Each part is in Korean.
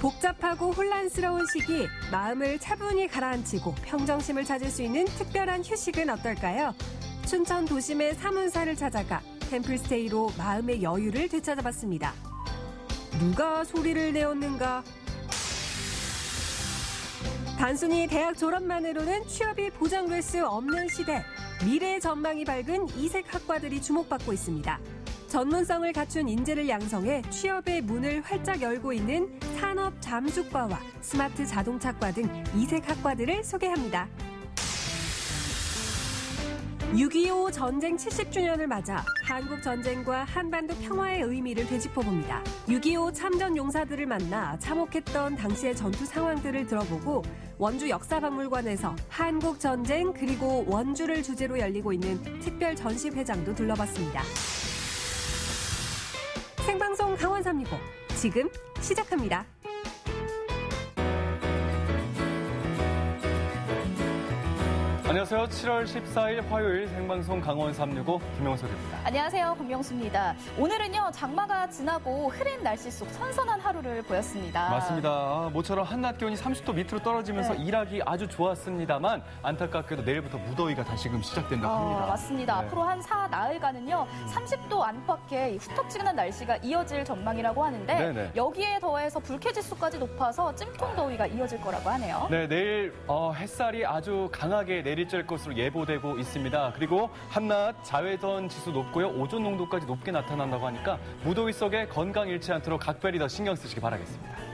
복잡하고 혼란스러운 시기, 마음을 차분히 가라앉히고 평정심을 찾을 수 있는 특별한 휴식은 어떨까요? 춘천 도심의 사문사를 찾아가 템플스테이로 마음의 여유를 되찾아봤습니다. 누가 소리를 내었는가? 단순히 대학 졸업만으로는 취업이 보장될 수 없는 시대, 미래의 전망이 밝은 이색 학과들이 주목받고 있습니다. 전문성을 갖춘 인재를 양성해 취업의 문을 활짝 열고 있는 산업 잠수과와 스마트 자동차과 등 이색 학과들을 소개합니다. 6.25 전쟁 70주년을 맞아 한국 전쟁과 한반도 평화의 의미를 되짚어봅니다. 6.25 참전 용사들을 만나 참혹했던 당시의 전투 상황들을 들어보고 원주 역사박물관에서 한국 전쟁 그리고 원주를 주제로 열리고 있는 특별 전시회장도 둘러봤습니다. 생방송 강원 365 지금 시작합니다. 안녕하세요. 7월 14일 화요일 생방송 강원 365 김영석입니다. 안녕하세요. 권명수입니다. 오늘은요, 장마가 지나고 흐린 날씨 속 선선한 하루를 보였습니다. 맞습니다. 모처럼 한낮 기온이 30도 밑으로 떨어지면서 일하기 아주 좋았습니다만 안타깝게도 내일부터 무더위가 다시금 시작된다고 합니다. 맞습니다. 네. 앞으로 한 4나흘간은요 30도 안팎의 후텁지근한 날씨가 이어질 전망이라고 하는데 네네. 여기에 더해서 불쾌지수까지 높아서 찜통더위가 이어질 거라고 하네요. 네, 내일 햇살이 아주 강하게 내리쬐 것으로 예보되고 있습니다. 그리고 한낮 자외선 지수 높고요. 오존 농도까지 높게 나타난다고 하니까 무더위 속에 건강 잃지 않도록 각별히 더 신경 쓰시기 바라겠습니다.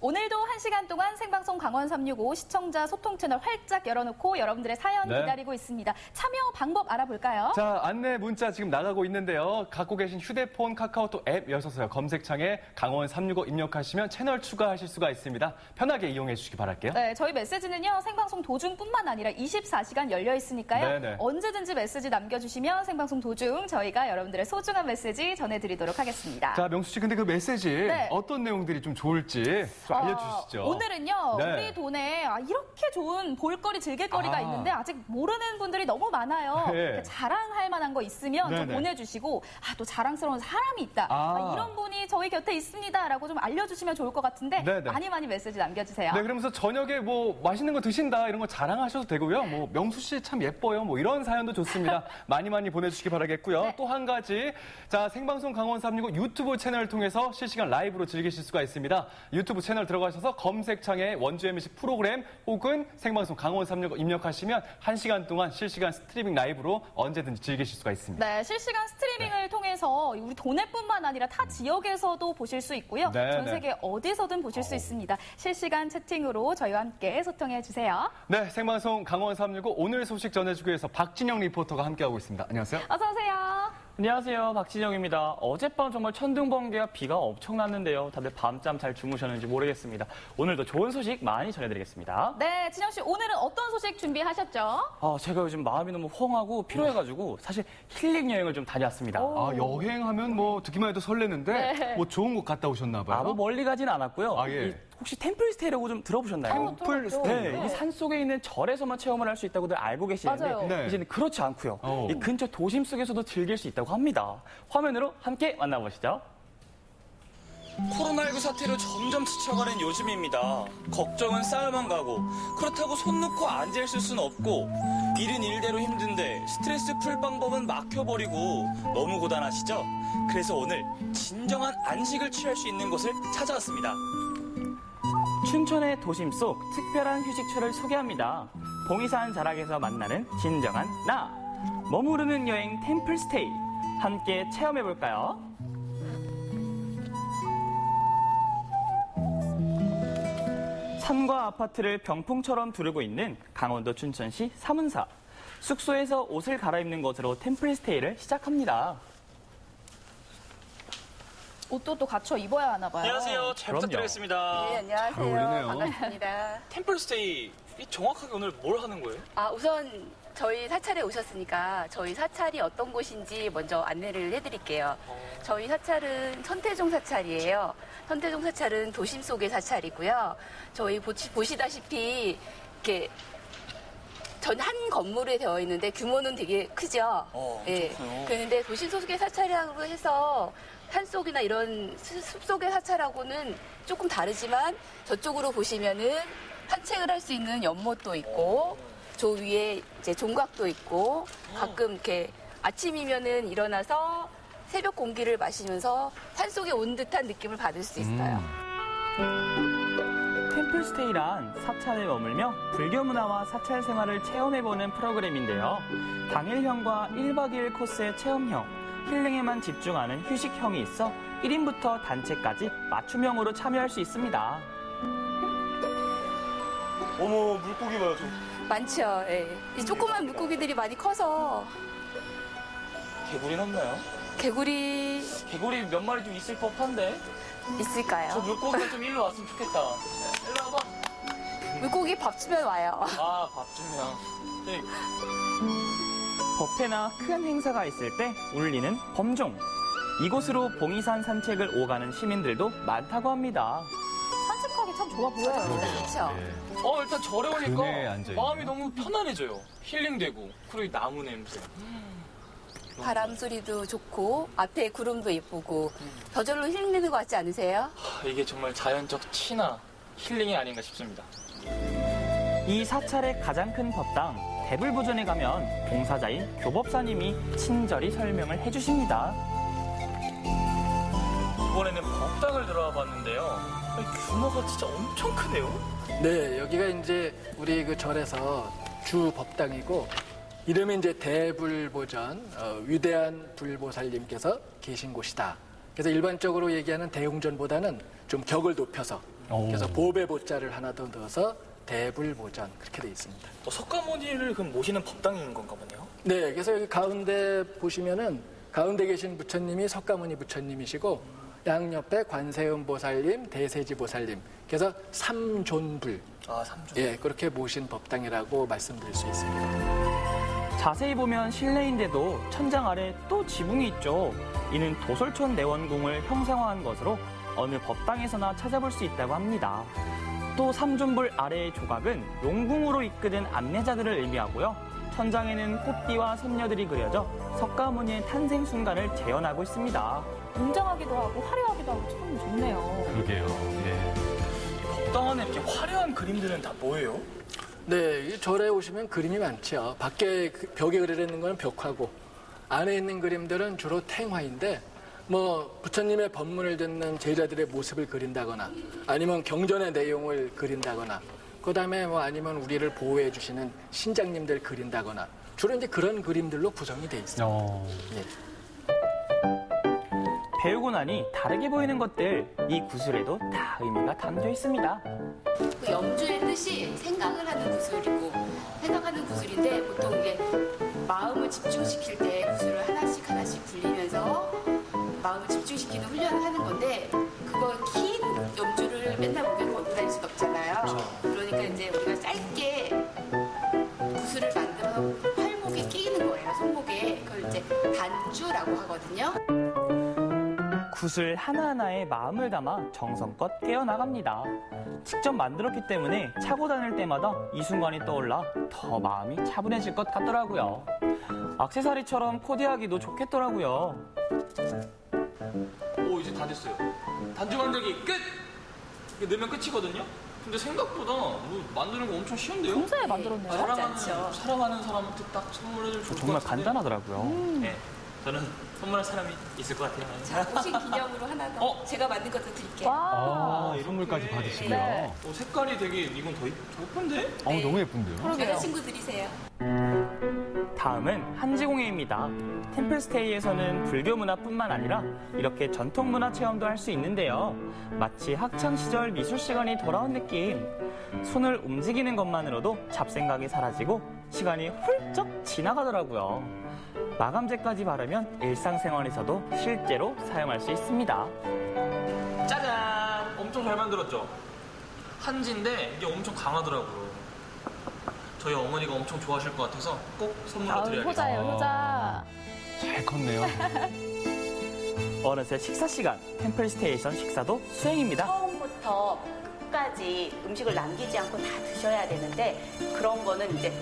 오늘도 1시간 동안 생방송 강원 365 시청자 소통 채널 활짝 열어놓고 여러분들의 사연 기다리고 있습니다. 참여 방법 알아볼까요? 자, 안내 문자 지금 나가고 있는데요. 갖고 계신 휴대폰 카카오톡 앱 여셔서요. 검색창에 강원 365 입력하시면 채널 추가하실 수가 있습니다. 편하게 이용해 주시기 바랄게요. 네, 저희 메시지는요. 생방송 도중뿐만 아니라 24시간 열려 있으니까요. 네네. 언제든지 메시지 남겨주시면 생방송 도중 저희가 여러분들의 소중한 메시지 전해드리도록 하겠습니다. 자, 명수 씨, 근데 그 메시지 어떤 내용들이 좀 좋을지 좀 알려주시죠. 오늘은요, 우리 돈에 이렇게 좋은 볼거리, 즐길거리가 있는데 아직 모르는 분들이 너무 많아요. 네. 자랑할 만한 거 있으면 좀 보내주시고, 또 자랑스러운 사람이 있다. 이런 분이 저희 곁에 있습니다. 라고 좀 알려주시면 좋을 것 같은데, 많이 메시지 남겨주세요. 네, 그러면서 저녁에 뭐 맛있는 거 드신다 이런 거 자랑하셔도 되고요. 뭐 명수 씨 참 예뻐요. 뭐 이런 사연도 좋습니다. 많이 보내주시기 바라겠고요. 또 한 가지, 자, 생방송 강원 365 유튜브 채널을 통해서 실시간 라이브로 즐기실 수가 있습니다. 유튜브 채널 들어가셔서 검색창에 원주 MBC 프로그램 혹은 생방송 강원 365 입력하시면 1시간 동안 실시간 스트리밍 라이브로 언제든지 즐기실 수가 있습니다. 네, 실시간 스트리밍을 통해서 우리 도내뿐만 아니라 타 지역에서도 보실 수 있고요. 전 세계 어디서든 보실 수 있습니다. 실시간 채팅으로 저희와 함께 소통해 주세요. 네, 생방송 강원 365 오늘 소식 전해주기 위해서 박진영 리포터가 함께하고 있습니다. 안녕하세요. 어서 오세요. 안녕하세요. 박진영입니다. 어젯밤 정말 천둥번개와 비가 엄청 났는데요. 다들 밤잠 잘 주무셨는지 모르겠습니다. 오늘도 좋은 소식 많이 전해드리겠습니다. 네, 진영 씨 오늘은 어떤 소식 준비하셨죠? 제가 요즘 마음이 너무 헝하고 피로해가지고 사실 힐링 여행을 좀 다녀왔습니다. 여행하면 뭐 듣기만 해도 설레는데 뭐 좋은 곳 갔다 오셨나 봐요. 뭐 멀리 가진 않았고요. 예. 혹시 템플스테이라고 좀 들어보셨나요? 템플스테이. 이 산속에 있는 절에서만 체험을 할 수 있다고들 알고 계시는데 이제는 그렇지 않고요. 이 근처 도심 속에서도 즐길 수 있다고 합니다. 화면으로 함께 만나보시죠. 코로나19 사태로 점점 지쳐가는 요즘입니다. 걱정은 쌓여만 가고 그렇다고 손 놓고 앉아있을 수는 없고 일은 일대로 힘든데 스트레스 풀 방법은 막혀버리고 너무 고단하시죠? 그래서 오늘 진정한 안식을 취할 수 있는 곳을 찾아왔습니다. 춘천의 도심 속 특별한 휴식처를 소개합니다. 봉이산 자락에서 만나는 진정한 나. 머무르는 여행 템플스테이. 함께 체험해볼까요? 산과 아파트를 병풍처럼 두르고 있는 강원도 춘천시 사문사. 숙소에서 옷을 갈아입는 것으로 템플스테이를 시작합니다. 옷도 또 갖춰 입어야 하나 봐요. 안녕하세요. 잘 부탁드리겠습니다. 네, 안녕하세요. 잘 어울리네요. 반갑습니다. 템플스테이, 정확하게 오늘 뭘 하는 거예요? 우선 저희 사찰에 오셨으니까 저희 사찰이 어떤 곳인지 먼저 안내를 해드릴게요. 저희 사찰은 천태종 사찰이에요. 천태종 사찰은 도심 속의 사찰이고요. 저희 보시다시피 이렇게 전 한 건물에 되어 있는데 규모는 되게 크죠. 예. 그렇군요. 그런데 도심 소속의 사찰이라고 해서 산속이나 이런 숲속의 사찰하고는 조금 다르지만 저쪽으로 보시면은 산책을 할 수 있는 연못도 있고 저 위에 이제 종각도 있고 가끔 이렇게 아침이면은 일어나서 새벽 공기를 마시면서 산속에 온 듯한 느낌을 받을 수 있어요. 템플스테이란 사찰에 머물며 불교 문화와 사찰 생활을 체험해보는 프로그램인데요. 당일형과 1박 2일 코스의 체험형, 힐링에만 집중하는 휴식형이 있어 1인부터 단체까지 맞춤형으로 참여할 수 있습니다. 어머, 물고기 봐요, 저. 많죠. 예. 이 조그만 물고기들이 많이 커서 개구리는 없나요? 개구리 개구리 몇 마리 좀 있을 법한데? 있을까요? 저 물고기가 좀 일로 왔으면 좋겠다. 일로 와봐. 물고기 밥 주면 와요. 아, 밥 주면. 네. 법회나 큰 행사가 있을 때 울리는 범종. 이곳으로 봉이산 산책을 오가는 시민들도 많다고 합니다. 산책하기 참 좋아 보여요. 그렇죠. 일단 절에 그네 오니까 앉아있네요. 마음이 너무 편안해져요. 힐링되고. 그리고 이 나무 냄새. 바람 소리도 좋고 앞에 구름도 예쁘고 저절로 힐링되는 것 같지 않으세요? 이게 정말 자연적 친화, 힐링이 아닌가 싶습니다. 이 사찰의 가장 큰 법당 대불보전에 가면 봉사자인 교법사님이 친절히 설명을 해주십니다. 이번에는 법당을 들어와 봤는데요. 규모가 진짜 엄청 크네요. 네, 여기가 이제 우리 그 절에서 주 법당이고 이름이 이제 대불보전, 위대한 불보살님께서 계신 곳이다. 그래서 일반적으로 얘기하는 대웅전보다는 좀 격을 높여서 그래서 보배 보자를 하나 더 넣어서 대불보전 그렇게 돼 있습니다. 석가모니를 그럼 모시는 법당인 건가 보네요. 네, 그래서 여기 가운데 보시면은 가운데 계신 부처님이 석가모니 부처님이시고 양옆에 관세음 보살님, 대세지 보살님. 그래서 삼존불. 아, 삼존. 예, 그렇게 모신 법당이라고 말씀드릴 수 있습니다. 자세히 보면 실내인데도 천장 아래 또 지붕이 있죠. 이는 도솔촌 내원궁을 형상화한 것으로 어느 법당에서나 찾아볼 수 있다고 합니다. 또 삼존불 아래의 조각은 용궁으로 이끄는 안내자들을 의미하고요. 천장에는 꽃띠와 선녀들이 그려져 석가모니의 탄생 순간을 재현하고 있습니다. 웅장하기도 하고 화려하기도 하고 참 좋네요. 그러게요. 예. 법당 안에 이렇게 화려한 그림들은 다 뭐예요? 네, 이 절에 오시면 그림이 많죠. 밖에 벽에 그려있는 건 벽화고 안에 있는 그림들은 주로 탱화인데 뭐 부처님의 법문을 듣는 제자들의 모습을 그린다거나 아니면 경전의 내용을 그린다거나 그다음에 뭐 아니면 우리를 보호해 주시는 신장님들 그린다거나 주로 이제 그런 그림들로 구성이 돼 있어요. 예. 배우고 나니 다르게 보이는 것들, 이 구슬에도 다 의미가 담겨 있습니다. 그 염주의 뜻이 생각을 하는 구슬이고 생각하는 구슬인데 보통 이게 마음을 집중시킬 때 구슬을 하나씩 하나씩 굴리면서 마음을 집중시키는 훈련을 하는 건데 그거 긴 염주를 맨날 목에 걸고 다닐 수는 없잖아요. 그러니까 이제 우리가 짧게 구슬을 만들어서 팔목에 끼는 거예요. 손목에. 그걸 이제 단주라고 하거든요. 구슬 하나하나에 마음을 담아 정성껏 깨어나갑니다. 직접 만들었기 때문에 차고 다닐 때마다 이 순간이 떠올라 더 마음이 차분해질 것 같더라고요. 액세서리처럼 코디하기도 좋겠더라고요. 오, 이제 다 됐어요. 단주 만들기 끝! 이게 넣으면 끝이거든요? 근데 생각보다 만드는 거 엄청 쉬운데요? 공사에 만들었네요. 사랑하는 사람한테 딱 선물해줄 수 정말 간단하더라고요. 네, 저는 선물할 사람이 있을 것 같아요. 자, 오신 기념으로 하나 더 제가 만든 것도 드릴게요. 와. 선물까지 받으시고요. 네. 색깔이 되게 이건 더 예쁜데? 너무 예쁜데요? 다른 친구 드리세요. 다음은 한지공예입니다. 템플스테이에서는 불교 문화뿐만 아니라 이렇게 전통 문화 체험도 할 수 있는데요. 마치 학창 시절 미술 시간이 돌아온 느낌. 손을 움직이는 것만으로도 잡생각이 사라지고 시간이 훌쩍 지나가더라고요. 마감제까지 바르면 일상생활에서도 실제로 사용할 수 있습니다. 짜잔! 엄청 잘 만들었죠? 한지인데 이게 엄청 강하더라고요. 저희 어머니가 엄청 좋아하실 것 같아서 꼭 선물로 드려야겠어요. 효자예요, 효자. 잘 컸네요. 어느새 식사 시간, 템플스테이션 식사도 수행입니다. 처음부터 끝까지 음식을 남기지 않고 다 드셔야 되는데 그런 거는 이제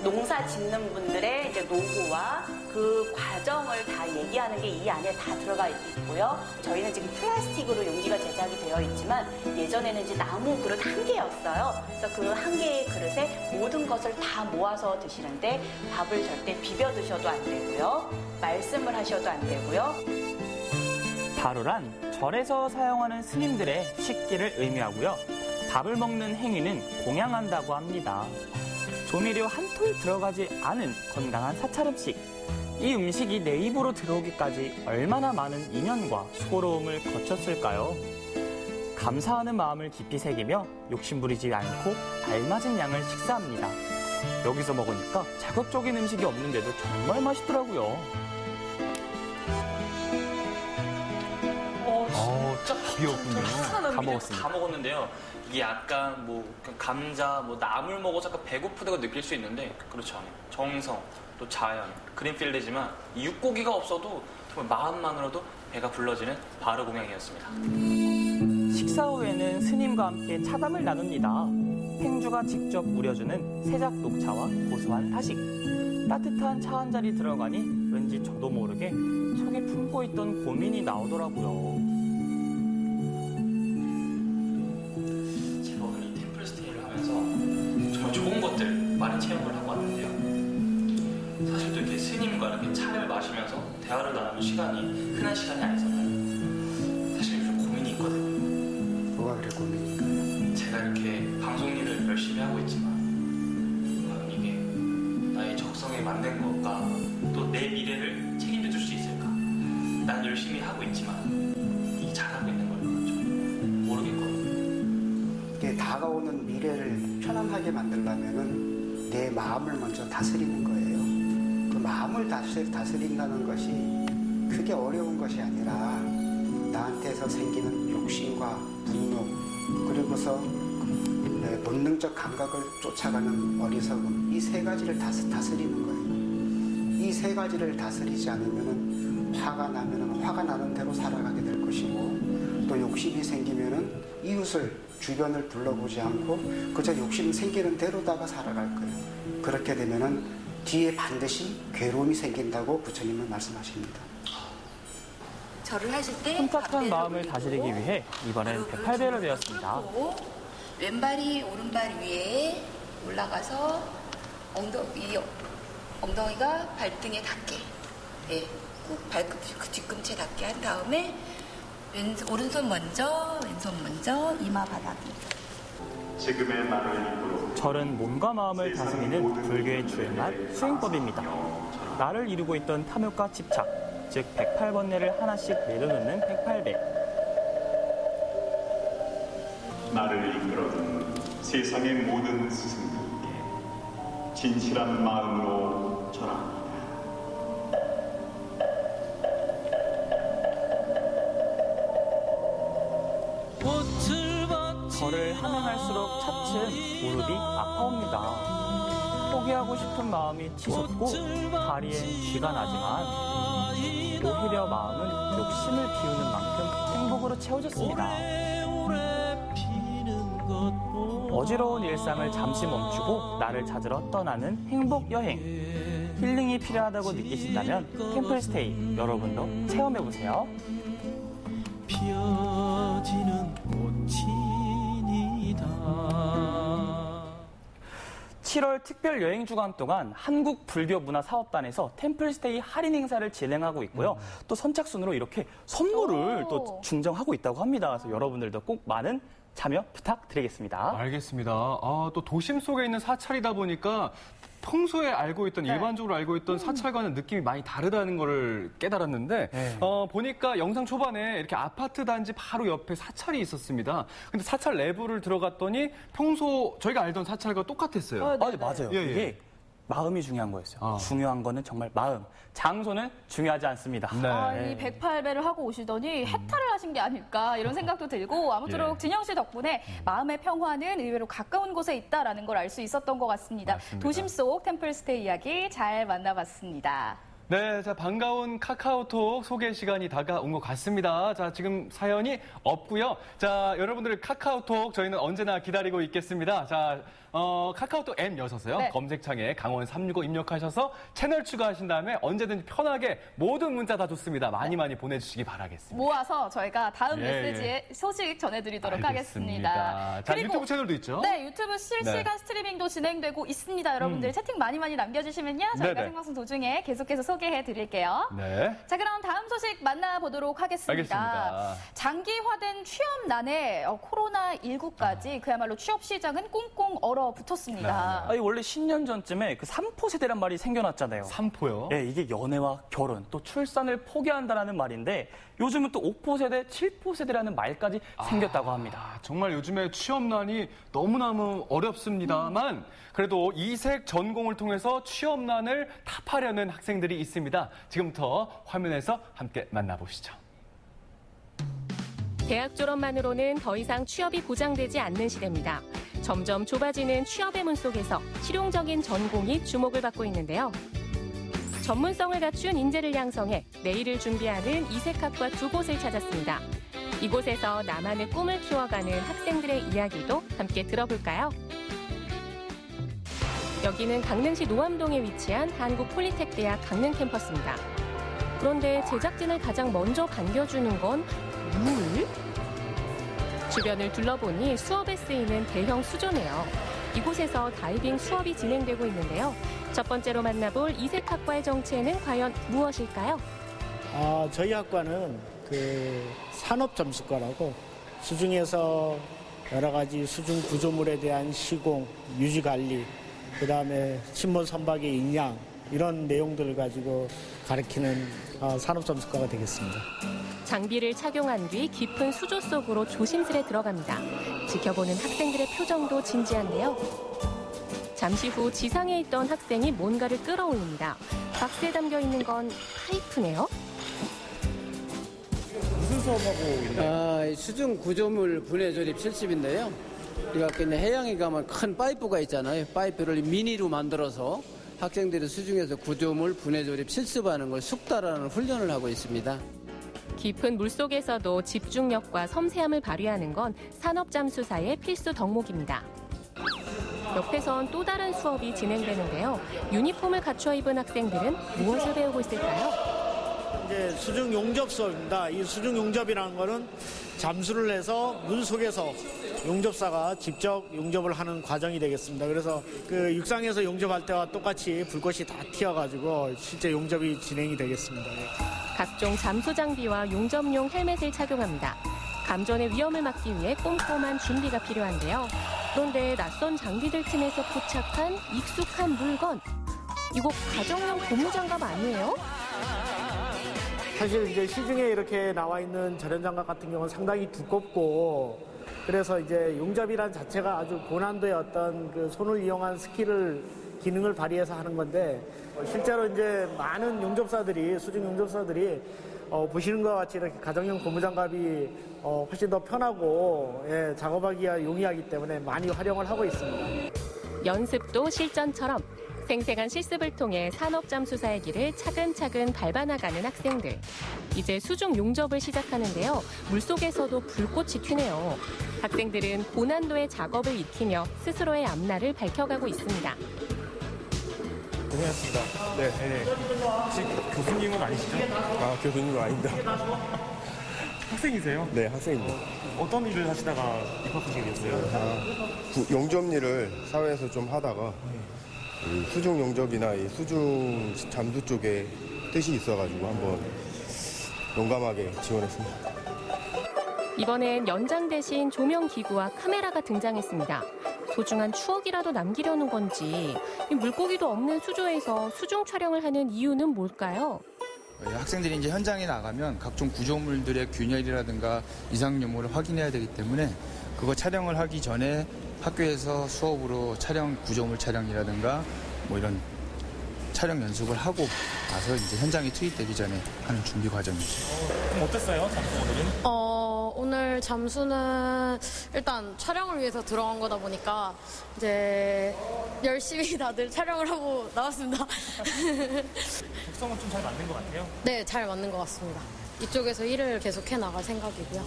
농사 짓는 분들의 이제 노고와 그 과정을 다 얘기하는 게 이 안에 다 들어가 있고요. 저희는 지금 플라스틱으로 용기가 제작이 되어 있지만 예전에는 이제 나무 그릇 한 개였어요. 그래서 그 한 개의 그릇에 모든 것을 다 모아서 드시는데 밥을 절대 비벼 드셔도 안 되고요. 말씀을 하셔도 안 되고요. 다루란 절에서 사용하는 스님들의 식기를 의미하고요. 밥을 먹는 행위는 공양한다고 합니다. 조미료 한 톨 들어가지 않은 건강한 사찰 음식. 이 음식이 내 입으로 들어오기까지 얼마나 많은 인연과 수고로움을 거쳤을까요? 감사하는 마음을 깊이 새기며 욕심 부리지 않고 알맞은 양을 식사합니다. 여기서 먹으니까 자극적인 음식이 없는데도 정말 맛있더라고요. 진짜 밥이었군요. 다 먹었습니다. 다 먹었는데요. 이게 약간 뭐 감자, 뭐 나물 먹어서 약간 배고프다고 느낄 수 있는데 그렇지 않아요. 정성, 또 자연, 그린필드지만 이 육고기가 없어도 정말 마음만으로도 배가 불러지는 바로 공양이었습니다. 식사 후에는 스님과 함께 차담을 나눕니다. 행주가 직접 우려주는 새작 녹차와 고소한 타식. 따뜻한 차 한 잔이 들어가니 왠지 저도 모르게 속에 품고 있던 고민이 나오더라고요. 제가 오늘 이 템플스테이를 하면서 정말 좋은 것들 많이 체험을 하고 왔는데요. 사실 또 이렇게 스님과 이렇게 차를 마시면서 대화를 나누는 시간이 흔한 시간이 아니잖아요. 사실 요즘 고민이 있거든요. 뭐가 그래 고민인가요? 제가 이렇게 방송 일을 열심히 하고 있지만 과연 이게 나의 적성에 맞는 걸까? 또 내 미래를 책임져 줄 수 있을까? 난 열심히 하고 있지만 이게 잘하고 있는 걸까? 좀 모르겠거든요. 이게 다가오는 미래를 편안하게 만들려면은 내 마음을 먼저 다스리는 거예요. 그 마음을 다스린다는 것이 크게 어려운 것이 아니라 나한테서 생기는 욕심과 분노 그리고서 내 본능적 감각을 쫓아가는 어리석음 이 세 가지를 다스리는 거예요. 이 세 가지를 다스리지 않으면은 화가 나면은 화가 나는 대로 살아가게 될 것이고 또 욕심이 생기면은 이웃을 주변을 둘러보지 않고 그저 욕심 생기는 대로다가 살아갈 거예요. 그렇게 되면은 뒤에 반드시 괴로움이 생긴다고 부처님은 말씀하십니다. 절을 하실 때 혼탁한 마음을 다스리기 위해 이번엔 108배로 되었습니다. 왼발이 오른발 위에 올라가서 엉덩이가 발등에 닿게, 꼭 그 뒤꿈치에 닿게 한 다음에 오른손 먼저, 왼손 먼저 이마 바닥이. 지금의 나를 절은 몸과 마음을 다스리는 불교의 주행말 수행법입니다. 나를 이루고 있던 탐욕과 집착, 즉 108번뇌를 하나씩 내려놓는 108배. 나를 이끌어준 세상의 모든 스승들께 진실한 마음으로 절합니다. 절을 하면 할수록 차츰 무릎이 아파옵니다. 포기하고 싶은 마음이 치솟고 다리엔 쥐가 나지만 오히려 마음은 욕심을 비우는 만큼 행복으로 채워졌습니다. 어지러운 일상을 잠시 멈추고 나를 찾으러 떠나는 행복 여행. 힐링이 필요하다고 느끼신다면 템플스테이 여러분도 체험해보세요. 피어지는 꽃이니다. 7월 특별 여행 주간 동안 한국불교문화사업단에서 템플스테이 할인 행사를 진행하고 있고요. 또 선착순으로 이렇게 선물을 또 증정하고 있다고 합니다. 그래서 여러분들도 꼭 많은 참여 부탁드리겠습니다. 알겠습니다. 또 도심 속에 있는 사찰이다 보니까 평소에 알고 있던 일반적으로 알고 있던 사찰과는 느낌이 많이 다르다는 걸 깨달았는데 보니까 영상 초반에 이렇게 아파트 단지 바로 옆에 사찰이 있었습니다. 근데 사찰 내부를 들어갔더니 평소 저희가 알던 사찰과 똑같았어요. 네, 맞아요. 예, 예. 이게 마음이 중요한 거였어요. 중요한 거는 정말 마음. 장소는 중요하지 않습니다. 네. 이 108배를 하고 오시더니 해탈을 하신 게 아닐까 이런 생각도 들고 아무쪼록 진영 씨 덕분에 마음의 평화는 의외로 가까운 곳에 있다라는 걸 알 수 있었던 것 같습니다. 맞습니다. 도심 속 템플스테이 이야기 잘 만나봤습니다. 네, 자, 반가운 카카오톡 소개 시간이 다가온 것 같습니다. 자, 지금 사연이 없고요. 자, 여러분들의 카카오톡 저희는 언제나 기다리고 있겠습니다. 자, 카카오톡 앱 여셔서요. 네. 검색창에 강원 365 입력하셔서 채널 추가하신 다음에 언제든지 편하게 모든 문자 다 좋습니다. 많이 보내주시기 바라겠습니다. 모아서 저희가 다음 예, 메시지에 소식 전해드리도록 알겠습니다. 하겠습니다. 자, 그리고 유튜브 채널도 있죠? 네, 유튜브 실시간 스트리밍도 진행되고 있습니다. 여러분들 채팅 많이 남겨주시면요. 저희가 네네. 생방송 도중에 계속해서 소개해드릴게요. 네. 자, 그럼 다음 소식 만나보도록 하겠습니다. 알겠습니다. 장기화된 취업난에 코로나19까지 그야말로 취업 시장은 꽁꽁 얼어붙었습니다. 아니, 원래 10년 전쯤에 그 3포 세대란 말이 생겨났잖아요. 3포요? 네, 이게 연애와 결혼, 또 출산을 포기한다라는 말인데 요즘은 또 5포 세대, 7포 세대라는 말까지 생겼다고 합니다. 정말 요즘에 취업난이 너무너무 어렵습니다만 그래도 이색 전공을 통해서 취업난을 타파려는 학생들이 있습니다. 지금부터 화면에서 함께 만나보시죠. 대학 졸업만으로는 더 이상 취업이 보장되지 않는 시대입니다. 점점 좁아지는 취업의 문 속에서 실용적인 전공이 주목을 받고 있는데요. 전문성을 갖춘 인재를 양성해 내일을 준비하는 이색학과 두 곳을 찾았습니다. 이곳에서 나만의 꿈을 키워가는 학생들의 이야기도 함께 들어볼까요? 여기는 강릉시 노암동에 위치한 한국폴리텍대학 강릉 캠퍼스입니다. 그런데 제작진을 가장 먼저 반겨주는 건 물? 주변을 둘러보니 수업에 쓰이는 대형 수조네요. 이곳에서 다이빙 수업이 진행되고 있는데요. 첫 번째로 만나볼 이색학과의 정체는 과연 무엇일까요? 저희 학과는 산업점수과라고 수중에서 여러 가지 수중 구조물에 대한 시공, 유지 관리, 그다음에 침몰 선박의 인양 이런 내용들을 가지고 가르치는 산업점수과가 되겠습니다. 장비를 착용한 뒤 깊은 수조 속으로 조심스레 들어갑니다. 지켜보는 학생들의 표정도 진지한데요. 잠시 후 지상에 있던 학생이 뭔가를 끌어올립니다. 박스에 담겨 있는 건 파이프네요. 무슨 수업하고 있나요? 수중 구조물 분해 조립 실습인데요. 우리가 그냥 해양에 가면 큰 파이프가 있잖아요. 파이프를 미니로 만들어서 학생들이 수중에서 구조물 분해 조립 실습하는 걸 숙달하는 훈련을 하고 있습니다. 깊은 물속에서도 집중력과 섬세함을 발휘하는 건 산업잠수사의 필수 덕목입니다. 옆에선 또 다른 수업이 진행되는데요. 유니폼을 갖춰 입은 학생들은 무엇을 배우고 있을까요? 이제 수중 용접 수업입니다. 이 수중 용접이라는 거는 잠수를 해서 물 속에서 용접사가 직접 용접을 하는 과정이 되겠습니다. 그래서 그 육상에서 용접할 때와 똑같이 불꽃이 다 튀어가지고 실제 용접이 진행이 되겠습니다. 각종 잠수 장비와 용접용 헬멧을 착용합니다. 감전의 위험을 막기 위해 꼼꼼한 준비가 필요한데요. 그런데 낯선 장비들 틈에서 포착한 익숙한 물건. 이거 가정용 고무장갑 아니에요? 사실 이제 시중에 이렇게 나와 있는 절연장갑 같은 경우는 상당히 두껍고 그래서 이제 용접이란 자체가 아주 고난도의 어떤 그 손을 이용한 기능을 발휘해서 하는 건데 실제로 이제 많은 용접사들이 수중 용접사들이 보시는 것과 같이 이렇게 가정용 고무장갑이 훨씬 더 편하고 작업하기가 용이하기 때문에 많이 활용을 하고 있습니다. 연습도 실전처럼 생생한 실습을 통해 산업잠수사의 길을 차근차근 밟아나가는 학생들. 이제 수중 용접을 시작하는데요. 물속에서도 불꽃이 튀네요. 학생들은 고난도의 작업을 익히며 스스로의 앞날을 밝혀가고 있습니다. 고생하셨습니다. 네. 혹시 교수님은 아니시죠? 교수님은 아닙니다. 학생이세요? 네, 학생입니다. 어떤 일을 하시다가 입학하시게 됐어요? 용접 일을 사회에서 좀 하다가 이 수중 용접이나 이 수중 잠수 쪽에 뜻이 있어가지고 한번 용감하게 지원했습니다. 이번엔 연장 대신 조명 기구와 카메라가 등장했습니다. 소중한 추억이라도 남기려는 건지 물고기도 없는 수조에서 수중 촬영을 하는 이유는 뭘까요? 학생들이 이제 현장에 나가면 각종 구조물들의 균열이라든가 이상 유무를 확인해야 되기 때문에 그거 촬영을 하기 전에 학교에서 수업으로 구조물 촬영이라든가 뭐 이런 촬영 연습을 하고 나서 이제 현장에 투입되기 전에 하는 준비 과정이죠. 그럼 어땠어요, 잠수 오늘은? 오늘 잠수는 일단 촬영을 위해서 들어간 거다 보니까 이제 열심히 다들 촬영을 하고 나왔습니다. 적성은 좀 잘 맞는 것 같아요? 네, 잘 맞는 것 같습니다. 이쪽에서 일을 계속 해나갈 생각이고요.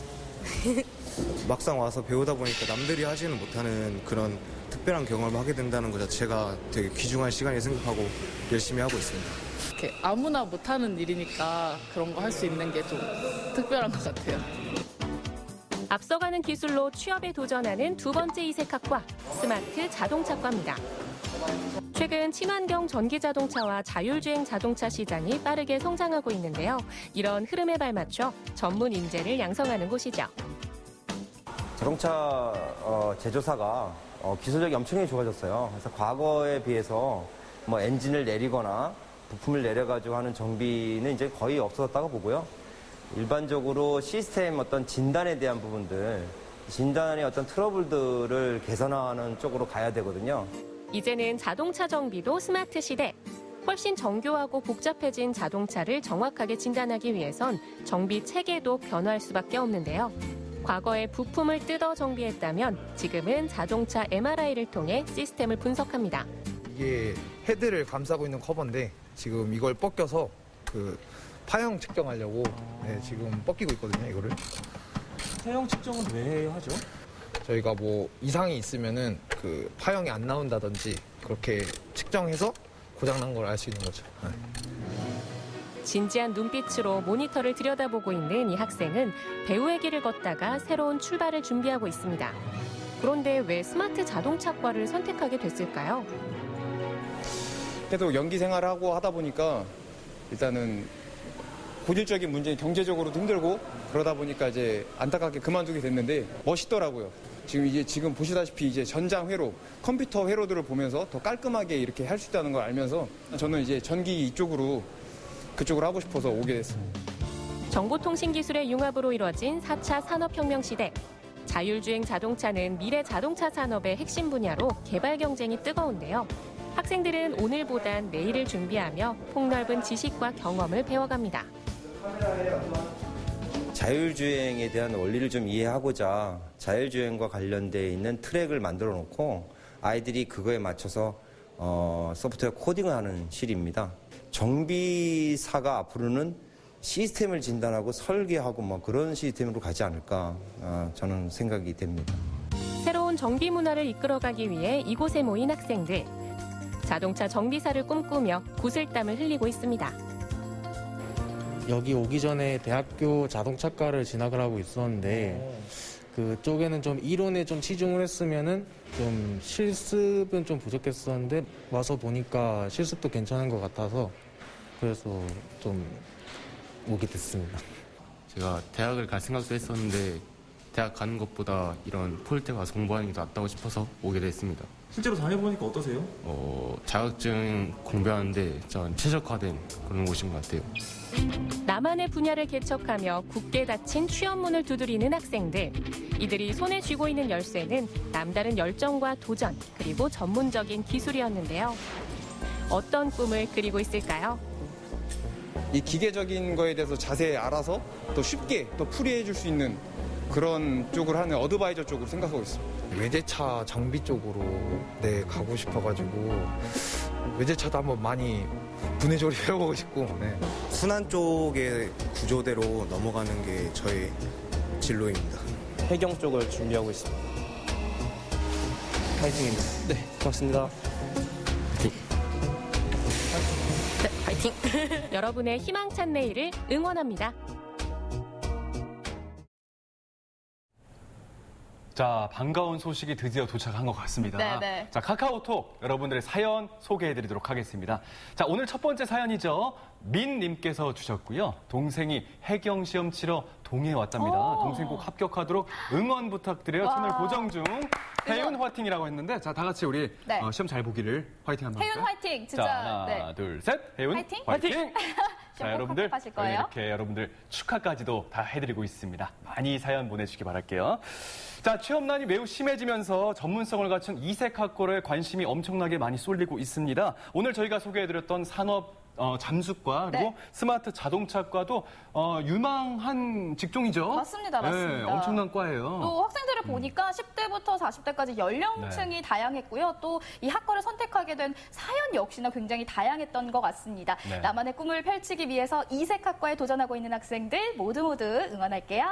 막상 와서 배우다 보니까 남들이 하지는 못하는 그런 특별한 경험을 하게 된다는 것 자체가 되게 귀중한 시간이 생각하고 열심히 하고 있습니다. 이렇게 아무나 못하는 일이니까 그런 거 할 수 있는 게 좀 특별한 것 같아요. 앞서가는 기술로 취업에 도전하는 두 번째 이색학과, 스마트 자동차과입니다. 최근 친환경 전기자동차와 자율주행 자동차 시장이 빠르게 성장하고 있는데요. 이런 흐름에 발맞춰 전문 인재를 양성하는 곳이죠. 자동차 제조사가 기술력이 엄청나게 좋아졌어요. 그래서 과거에 비해서 뭐 엔진을 내리거나 부품을 내려가지고 하는 정비는 이제 거의 없어졌다고 보고요. 일반적으로 시스템 어떤 진단에 대한 부분들, 진단의 어떤 트러블들을 개선하는 쪽으로 가야 되거든요. 이제는 자동차 정비도 스마트 시대. 훨씬 정교하고 복잡해진 자동차를 정확하게 진단하기 위해선 정비 체계도 변화할 수밖에 없는데요. 과거에 부품을 뜯어 정비했다면 지금은 자동차 MRI를 통해 시스템을 분석합니다. 이게 헤드를 감싸고 있는 커버인데 지금 이걸 벗겨서 그 파형 측정하려고 지금 벗기고 있거든요, 이거를. 파형 측정은 왜 하죠? 저희가 뭐 이상이 있으면은 그 파형이 안 나온다든지 그렇게 측정해서 고장난 걸 알 수 있는 거죠. 네. 진지한 눈빛으로 모니터를 들여다보고 있는 이 학생은 배우의 길을 걷다가 새로운 출발을 준비하고 있습니다. 그런데 왜 스마트 자동차과를 선택하게 됐을까요? 계속 연기 생활을 하고 하다 보니까 일단은 고질적인 문제, 경제적으로도 힘들고 그러다 보니까 이제 안타깝게 그만두게 됐는데 멋있더라고요. 지금 보시다시피 이제 전장 회로, 컴퓨터 회로들을 보면서 더 깔끔하게 이렇게 할 수 있다는 걸 알면서 저는 이제 전기 그쪽으로 하고 싶어서 오게 됐습니다. 정보통신기술의 융합으로 이뤄진 4차 산업혁명 시대. 자율주행 자동차는 미래 자동차 산업의 핵심 분야로 개발 경쟁이 뜨거운데요. 학생들은 오늘보단 내일을 준비하며 폭넓은 지식과 경험을 배워갑니다. 자율주행에 대한 원리를 좀 이해하고자 자율주행과 관련되어 있는 트랙을 만들어 놓고 아이들이 그거에 맞춰서 소프트웨어 코딩을 하는 실입니다. 정비사가 앞으로는 시스템을 진단하고 설계하고 뭐 그런 시스템으로 가지 않을까 저는 생각이 됩니다. 새로운 정비 문화를 이끌어가기 위해 이곳에 모인 학생들. 자동차 정비사를 꿈꾸며 구슬땀을 흘리고 있습니다. 여기 오기 전에 대학교 자동차과를 진학을 하고 있었는데 그쪽에는 좀 이론에 좀 치중을 했으면은 좀 실습은 좀 부족했었는데 와서 보니까 실습도 괜찮은 것 같아서 그래서 좀 오게 됐습니다. 제가 대학을 갈 생각도 했었는데 대학 가는 것보다 이런 폴대 가서 공부하는 게 낫다고 싶어서 오게 됐습니다. 실제로 다녀보니까 어떠세요? 자격증 공부하는데 전 최적화된 그런 곳인 것 같아요. 나만의 분야를 개척하며 굳게 닫힌 취업문을 두드리는 학생들. 이들이 손에 쥐고 있는 열쇠는 남다른 열정과 도전, 그리고 전문적인 기술이었는데요. 어떤 꿈을 그리고 있을까요? 이 기계적인 거에 대해서 자세히 알아서 더 쉽게 더 풀이해 줄 수 있는 그런 쪽을 하는 어드바이저 쪽으로 생각하고 있습니다. 외제차 정비 쪽으로 가고 싶어가지고 외제차도 한번 많이 분해 조립해보고 싶고 순환 쪽의 구조대로 넘어가는 게 저의 진로입니다. 해경 쪽을 준비하고 있습니다. 파이팅입니다. 네, 고맙습니다. 네, 파이팅! 여러분의 희망찬 내일을 응원합니다. 자, 반가운 소식이 드디어 도착한 것 같습니다. 네네. 자, 카카오톡 여러분들의 사연 소개해드리도록 하겠습니다. 자, 오늘 첫 번째 사연이죠. 민님께서 주셨고요. 동생이 해경시험 치러 동해에 왔답니다. 동생 꼭 합격하도록 응원 부탁드려요. 채널 고정 중. 혜윤 화이팅이라고 했는데, 자, 다 같이 우리 시험 잘 보기를 화이팅 한번 혜윤 할까요? 화이팅! 진짜. 자, 하나, 둘, 셋. 혜윤 화이팅! 자, 여러분들 이렇게 여러분들 축하까지도 다 해드리고 있습니다. 많이 사연 보내주시기 바랄게요. 자, 취업난이 매우 심해지면서 전문성을 갖춘 이색학과에 관심이 엄청나게 많이 쏠리고 있습니다. 오늘 저희가 소개해드렸던 산업 잠수과 그리고 네. 스마트 자동차과도 유망한 직종이죠. 맞습니다. 네, 엄청난 과예요. 또 학생들을 보니까 10대부터 40대까지 연령층이 네. 다양했고요. 또 이 학과를 선택하게 된 사연 역시나 굉장히 다양했던 것 같습니다. 네. 나만의 꿈을 펼치기 위해서 이색학과에 도전하고 있는 학생들 모두 응원할게요.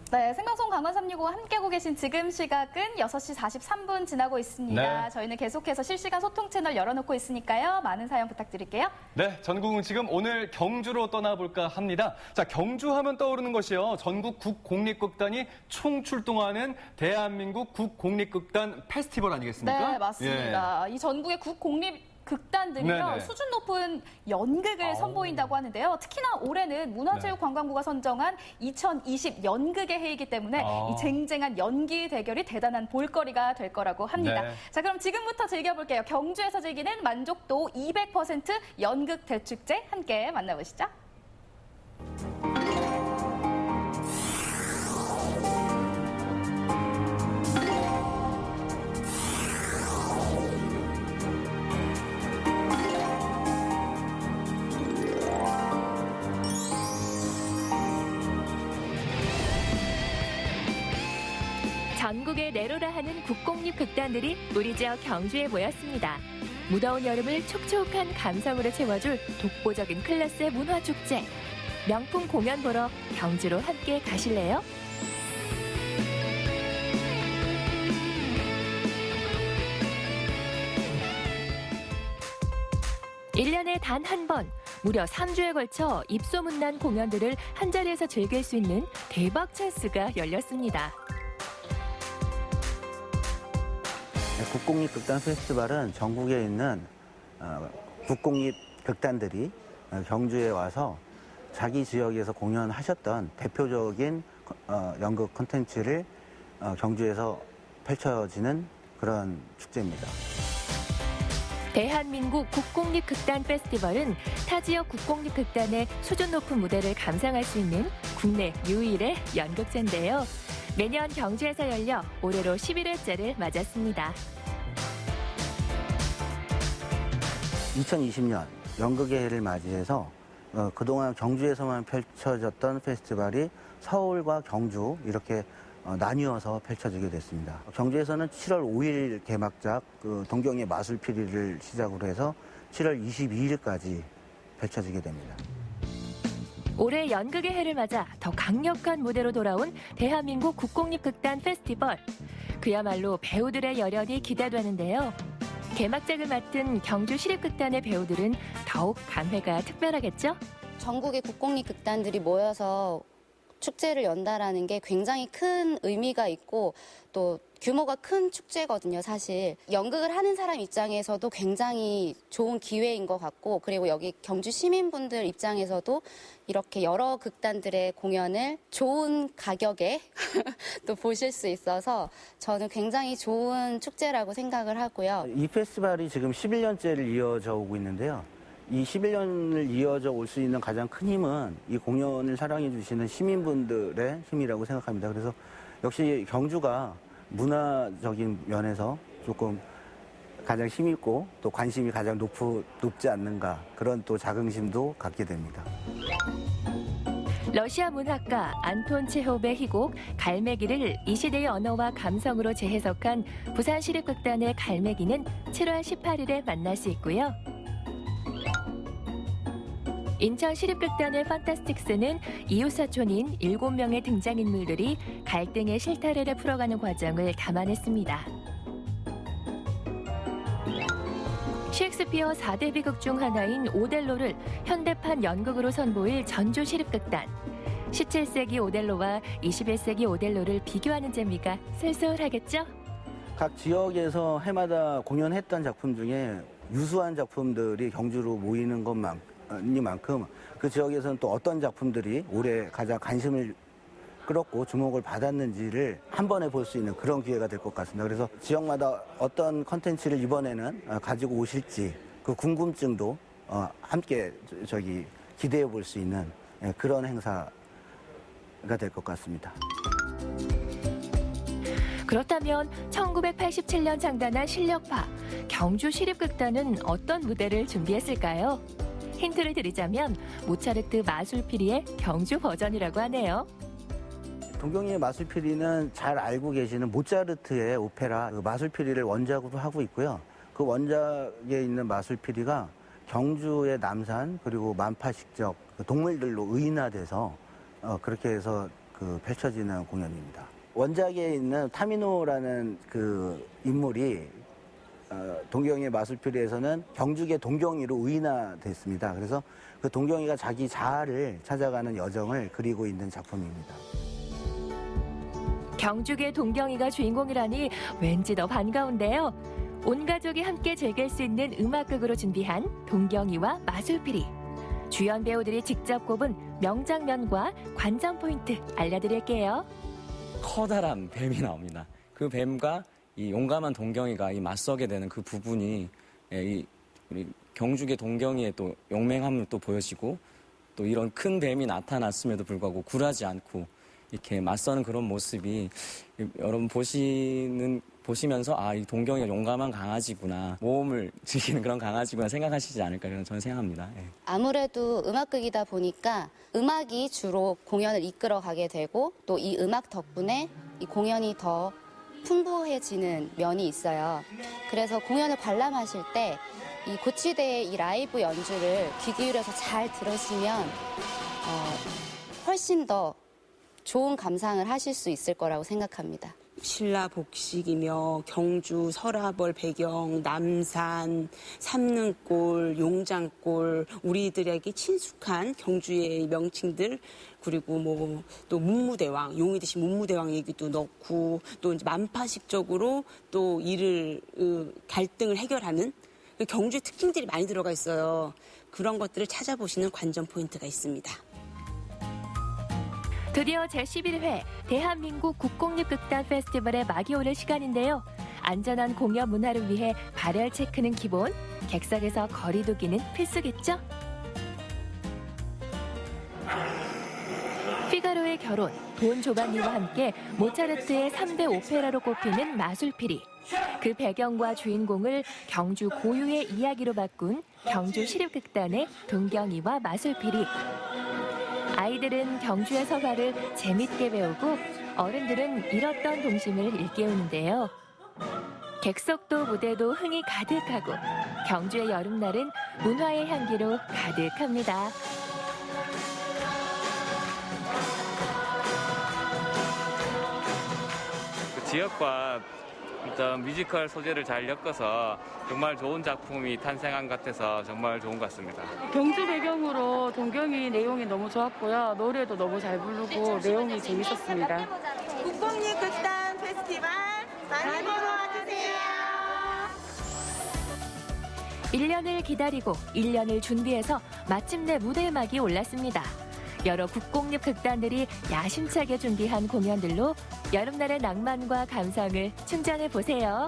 네, 생방송 강원 365 함께하고 계신 지금 시각은 6시 43분 지나고 있습니다. 네. 저희는 계속해서 실시간 소통 채널 열어놓고 있으니까요. 많은 사연 부탁드릴게요. 네, 전국은 지금 오늘 경주로 떠나볼까 합니다. 자, 경주하면 떠오르는 것이요. 전국 국공립극단이 총출동하는 대한민국 국공립극단 페스티벌 아니겠습니까? 네, 맞습니다. 이 전국의 국공립극단들이요. 네네. 수준 높은 연극을 선보인다고 하는데요. 특히나 올해는 문화체육관광부가 선정한 2020 연극의 해이기 때문에 이 쟁쟁한 연기 대결이 대단한 볼거리가 될 거라고 합니다. 네. 자, 그럼 지금부터 즐겨볼게요. 경주에서 즐기는 만족도 200% 연극 대축제 함께 만나보시죠. 전국에 내로라 하는 국공립극단들이 우리 지역 경주에 모였습니다. 무더운 여름을 촉촉한 감성으로 채워줄 독보적인 클래스의 문화축제. 명품 공연 보러 경주로 함께 가실래요? (1년에) 단 한 번, 무려 3주에 걸쳐 입소문난 공연들을 한자리에서 즐길 수 있는 대박 찬스가 열렸습니다. 국공립극단 페스티벌은 전국에 있는 국공립극단들이 경주에 와서 자기 지역에서 공연하셨던 대표적인 연극 콘텐츠를 경주에서 펼쳐지는 그런 축제입니다. 대한민국 국공립극단 페스티벌은 타 지역 국공립극단의 수준 높은 무대를 감상할 수 있는 국내 유일의 연극제인데요. 매년 경주에서 열려 올해로 11회째를 맞았습니다. 2020년 연극의 해를 맞이해서 그동안 경주에서만 펼쳐졌던 페스티벌이 서울과 경주 이렇게 나뉘어서 펼쳐지게 됐습니다. 경주에서는 7월 5일 개막작 동경의 마술피리를 시작으로 해서 7월 22일까지 펼쳐지게 됩니다. 올해 연극의 해를 맞아 더 강력한 무대로 돌아온 대한민국 국공립극단 페스티벌. 그야말로 배우들의 열연이 기대되는데요. 개막작을 맡은 경주시립극단의 배우들은 더욱 감회가 특별하겠죠? 전국의 국공립극단들이 모여서 축제를 연다라는 게 굉장히 큰 의미가 있고 또 규모가 큰 축제거든요, 사실. 연극을 하는 사람 입장에서도 굉장히 좋은 기회인 것 같고 그리고 여기 경주 시민분들 입장에서도 이렇게 여러 극단들의 공연을 좋은 가격에 또 보실 수 있어서 저는 굉장히 좋은 축제라고 생각을 하고요. 이 페스티벌이 지금 11년째를 이어져 오고 있는데요. 이 11년을 이어져 올 수 있는 가장 큰 힘은 이 공연을 사랑해 주시는 시민분들의 힘이라고 생각합니다. 그래서 역시 경주가 문화적인 면에서 조금 가장 힘있고 또 관심이 가장 높지 않는가 그런 또 자긍심도 갖게 됩니다. 러시아 문학가 안톤 체홉의 희곡 갈매기를 이 시대의 언어와 감성으로 재해석한 부산시립극단의 갈매기는 7월 18일에 만날 수 있고요. 인천시립극단의 판타스틱스는 이웃사촌인 7명의 등장인물들이 갈등의 실타래를 풀어가는 과정을 담아냈습니다. 셰익스피어 4대 비극 중 하나인 오델로를 현대판 연극으로 선보일 전주시립극단. 17세기 오델로와 21세기 오델로를 비교하는 재미가 쏠쏠하겠죠? 각 지역에서 해마다 공연했던 작품 중에 유수한 작품들이 경주로 모이는 것만큼 그 지역에서는 또 어떤 작품들이 올해 가장 관심을 끌었고 주목을 받았는지를 한 번에 볼 수 있는 그런 기회가 될 것 같습니다. 그래서 지역마다 어떤 컨텐츠를 이번에는 가지고 오실지 그 궁금증도 함께 기대해 볼 수 있는 그런 행사가 될 것 같습니다. 그렇다면 1987년 창단한 실력파 경주 시립극단은 어떤 무대를 준비했을까요? 힌트를 드리자면 모차르트 마술피리의 경주 버전이라고 하네요. 동경이의 마술피리는 잘 알고 계시는 모차르트의 오페라 마술피리를 원작으로 하고 있고요. 그 원작에 있는 마술피리가 경주의 남산 그리고 만파식적 동물들로 의인화돼서 그렇게 해서 펼쳐지는 공연입니다. 원작에 있는 타미노라는 그 인물이 동경이의 마술피리에서는 경주계 동경이로 의인화됐습니다. 그래서 그 동경이가 자기 자아를 찾아가는 여정을 그리고 있는 작품입니다. 경주계 동경이가 주인공이라니 왠지 더 반가운데요. 온 가족이 함께 즐길 수 있는 음악극으로 준비한 동경이와 마술피리. 주연 배우들이 직접 꼽은 명장면과 관전 포인트 알려드릴게요. 커다란 뱀이 나옵니다. 그 뱀과 이 용감한 동경이가 이 맞서게 되는 그 부분이 우리 경주계 동경이의 또 용맹함을 또 보여지고 또 이런 큰 뱀이 나타났음에도 불구하고 굴하지 않고 이렇게 맞서는 그런 모습이 여러분 보시면서 이 동경이가 용감한 강아지구나, 모험을 즐기는 그런 강아지구나 생각하시지 않을까 저는 생각합니다. 예. 아무래도 음악극이다 보니까 음악이 주로 공연을 이끌어가게 되고 또 이 음악 덕분에 이 공연이 더 풍부해지는 면이 있어요. 그래서 공연을 관람하실 때 이 고치대의 이 라이브 연주를 귀 기울여서 잘 들으시면 훨씬 더 좋은 감상을 하실 수 있을 거라고 생각합니다. 신라 복식이며 경주 설화벌 배경, 남산, 삼능골, 용장골, 우리들에게 친숙한 경주의 명칭들, 그리고 또 문무대왕, 용이 대신 문무대왕 얘기도 넣고, 또 이제 만파식적으로 또 이를 갈등을 해결하는 경주의 특징들이 많이 들어가 있어요. 그런 것들을 찾아보시는 관전 포인트가 있습니다. 드디어 제11회 대한민국 국공립극단 페스티벌의 막이 오를 시간인데요. 안전한 공연 문화를 위해 발열 체크는 기본, 객석에서 거리 두기는 필수겠죠? 피가로의 결혼, 돈 조반니와 함께 모차르트의 3대 오페라로 꼽히는 마술피리. 그 배경과 주인공을 경주 고유의 이야기로 바꾼 경주 시립극단의 동경이와 마술피리. 아이들은 경주의 서사를 재밌게 배우고 어른들은 잃었던 동심을 일깨우는데요. 객석도 무대도 흥이 가득하고 경주의 여름날은 문화의 향기로 가득합니다. 지역과 어떤 뮤지컬 소재를 잘 엮어서 정말 좋은 작품이 탄생한 것 같아서 정말 좋은 것 같습니다. 경주 배경으로 동경이 내용이 너무 좋았고요. 노래도 너무 잘 부르고 내용이 재밌었습니다. 국공립극단 페스티벌 많이 보러 와주세요. 1년을 기다리고 1년을 준비해서 마침내 무대의 막이 올랐습니다. 여러 국공립 극단들이 야심차게 준비한 공연들로 여름날의 낭만과 감성을 충전해 보세요.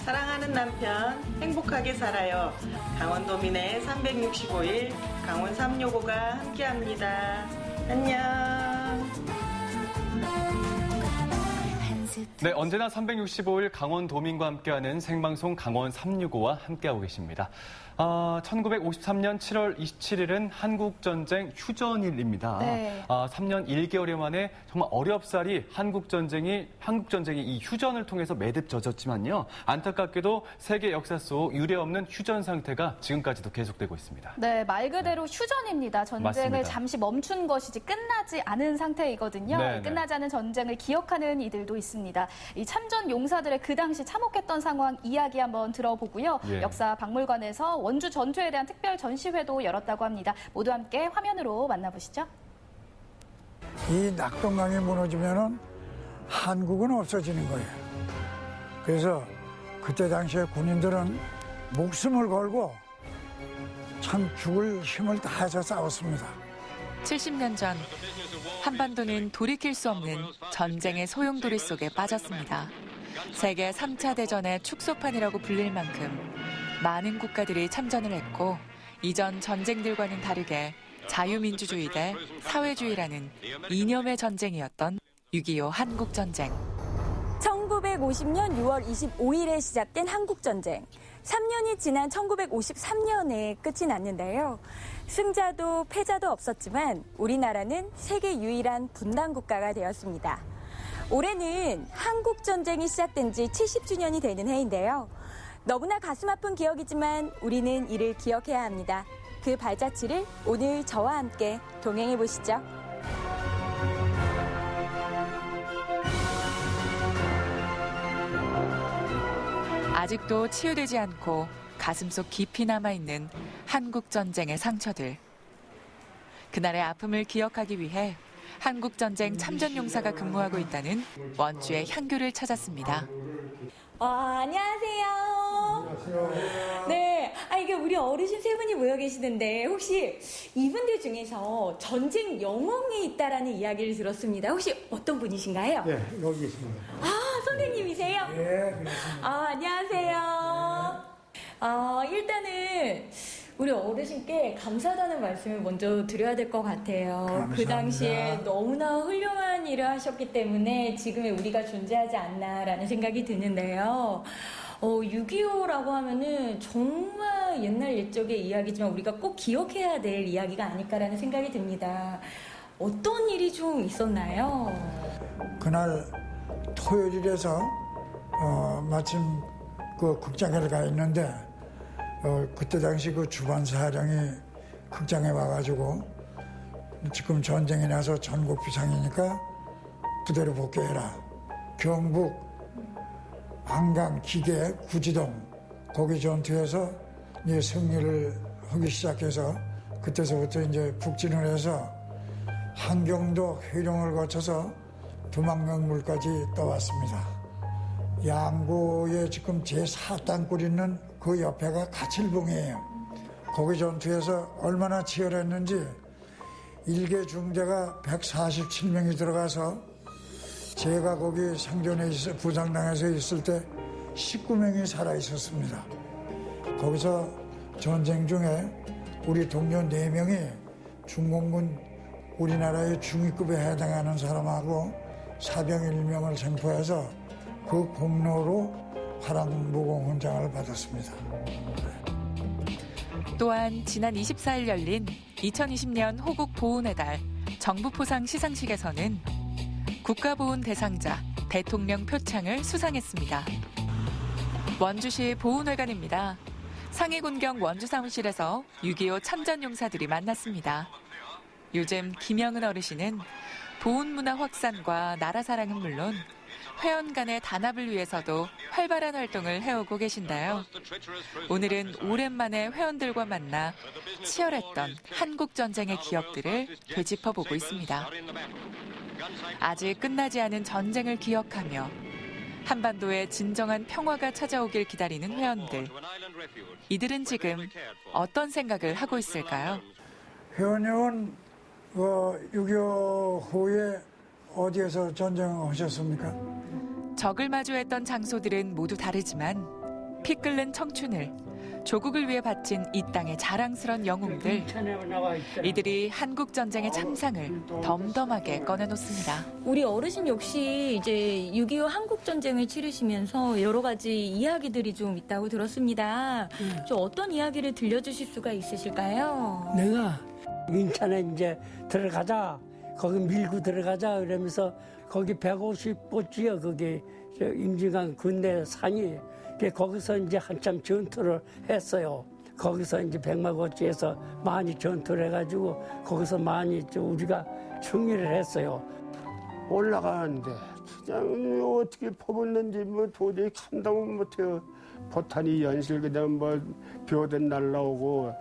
사랑하는 남편 행복하게 살아요. 강원도민의 365일 강원 365가 함께합니다. 안녕. 네, 언제나 365일 강원 도민과 함께하는 생방송 강원 365와 함께하고 계십니다. 1953년 7월 27일은 한국전쟁 휴전일입니다. 네. 3년 1개월 만에 정말 어렵사리 한국전쟁이 이 휴전을 통해서 매듭 젖었지만요. 안타깝게도 세계 역사 속 유례없는 휴전 상태가 지금까지도 계속되고 있습니다. 네, 말 그대로 휴전입니다. 전쟁을 맞습니다. 잠시 멈춘 것이지 끝나지 않은 상태이거든요. 네네. 끝나지 않은 전쟁을 기억하는 이들도 있습니다. 이 참전 용사들의 그 당시 참혹했던 상황 이야기 한번 들어보고요. 예. 역사박물관에서 원주 전투에 대한 특별 전시회도 열었다고 합니다. 모두 함께 화면으로 만나보시죠. 이 낙동강이 무너지면은 한국은 없어지는 거예요. 그래서 그때 당시에 군인들은 목숨을 걸고 참 죽을 힘을 다해서 싸웠습니다. 70년 전 한반도는 돌이킬 수 없는 전쟁의 소용돌이 속에 빠졌습니다. 세계 3차 대전의 축소판이라고 불릴 만큼 많은 국가들이 참전을 했고 이전 전쟁들과는 다르게 자유민주주의 대 사회주의라는 이념의 전쟁이었던 6.25 한국전쟁. 1950년 6월 25일에 시작된 한국전쟁. 3년이 지난 1953년에 끝이 났는데요. 승자도 패자도 없었지만 우리나라는 세계 유일한 분단 국가가 되었습니다. 올해는 한국전쟁이 시작된 지 70주년이 되는 해인데요. 너무나 가슴 아픈 기억이지만 우리는 이를 기억해야 합니다. 그 발자취를 오늘 저와 함께 동행해 보시죠. 아직도 치유되지 않고 가슴속 깊이 남아있는 한국전쟁의 상처들. 그날의 아픔을 기억하기 위해 한국전쟁 참전용사가 근무하고 있다는 원주의 향교를 찾았습니다. 안녕하세요. 안녕하세요. 네, 이게 우리 어르신 세 분이 모여 계시는데 혹시 이분들 중에서 전쟁 영웅이 있다라는 이야기를 들었습니다. 혹시 어떤 분이신가요? 네, 여기 계십니다. 선생님이세요? 네, 그렇습니다. 안녕하세요. 일단은 우리 어르신께 감사하다는 말씀을 먼저 드려야 될 것 같아요. 감사합니다. 그 당시에 너무나 훌륭한 일을 하셨기 때문에 지금의 우리가 존재하지 않나라는 생각이 드는데요. 6.25라고 하면은 정말 옛날 옛적의 이야기지만 우리가 꼭 기억해야 될 이야기가 아닐까라는 생각이 듭니다. 어떤 일이 좀 있었나요? 그날 토요일이라서 마침 그 극장에 가 있는데 그때 당시 그 주관사령이 극장에 와가지고 지금 전쟁이 나서 전국 비상이니까 부대로 복귀해라. 경북 한강 기계 구지동 거기 전투에서 이제 승리를 하기 시작해서 그때서부터 이제 북진을 해서 한경도 회룡을 거쳐서 두망명물까지 떠왔습니다. 양구에 지금 제4땅굴 있는 그 옆에가 가칠봉이에요. 거기 전투에서 얼마나 치열했는지 일개 중대가 147명이 들어가서 제가 거기 상전에 부상당해서 있을 때 19명이 살아 있었습니다. 거기서 전쟁 중에 우리 동료 4명이 중공군 우리나라의 중위급에 해당하는 사람하고 사병 1명을 생포해서 그 공로로 화랑무공훈장을 받았습니다. 또한 지난 24일 열린 2020년 호국 보훈의 달 정부포상 시상식에서는 국가보훈 대상자 대통령 표창을 수상했습니다. 원주시 보훈회관입니다. 상해군경 원주사무실에서 6.25 참전용사들이 만났습니다. 요즘 김영은 어르신은 보훈문화 확산과 나라 사랑은 물론 회원 간의 단합을 위해서도 활발한 활동을 해오고 계신데요. 오늘은 오랜만에 회원들과 만나 치열했던 한국전쟁의 기억들을 되짚어보고 있습니다. 아직 끝나지 않은 전쟁을 기억하며 한반도에 진정한 평화가 찾아오길 기다리는 회원들. 이들은 지금 어떤 생각을 하고 있을까요? 회원님은 6.25 후에 어디에서 전쟁하셨습니까? 적을 마주했던 장소들은 모두 다르지만 피 끓는 청춘을 조국을 위해 바친 이 땅의 자랑스런 영웅들. 이들이 한국전쟁의 참상을 덤덤하게 꺼내놓습니다. 우리 어르신 역시 이제 6.25 한국전쟁을 치르시면서 여러 가지 이야기들이 좀 있다고 들었습니다. 좀 어떤 이야기를 들려주실 수가 있으실까요? 내가 인천에 이제 들어가자. 거기 밀고 들어가자 그러면서 거기 150보지요. 거기 임진강 군내 산이. 거기서 이제 한참 전투를 했어요. 거기서 이제 백마고지에서 많이 전투를 해가지고 거기서 많이 우리가 승리를 했어요. 올라가는데 그냥 어떻게 퍼붓는지 뭐 도저히 감당을 못해요. 포탄이 연실 그냥 뭐 벼든 날라오고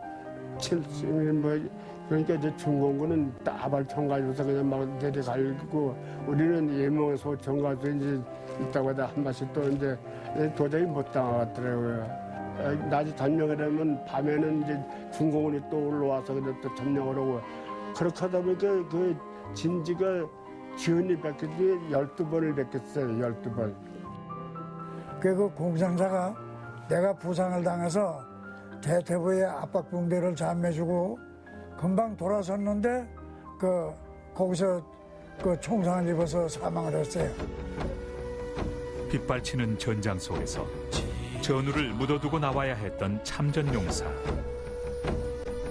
뭐 그러니까 이제 중공군은 따발총 가지고서 그냥 막 내려가고 우리는 예명소총 가서 이제 있다고 하다 한 번씩 또 이제 도저히 못 당하더라고요. 낮에 점령을 하면 밤에는 이제 중공군이 또 올라와서 그냥 또 점령을 하고 그렇게 하다 보니까 그 진지가 지은이 뵙기 중에 12번을 뵙겠어요. 12번. 그 공상사가 내가 부상을 당해서 대퇴부의 압박붕대를 잠매주고 금방 돌아섰는데 거기서 총상을 입어서 사망을 했어요. 빗발치는 전장 속에서 전우를 묻어두고 나와야 했던 참전용사.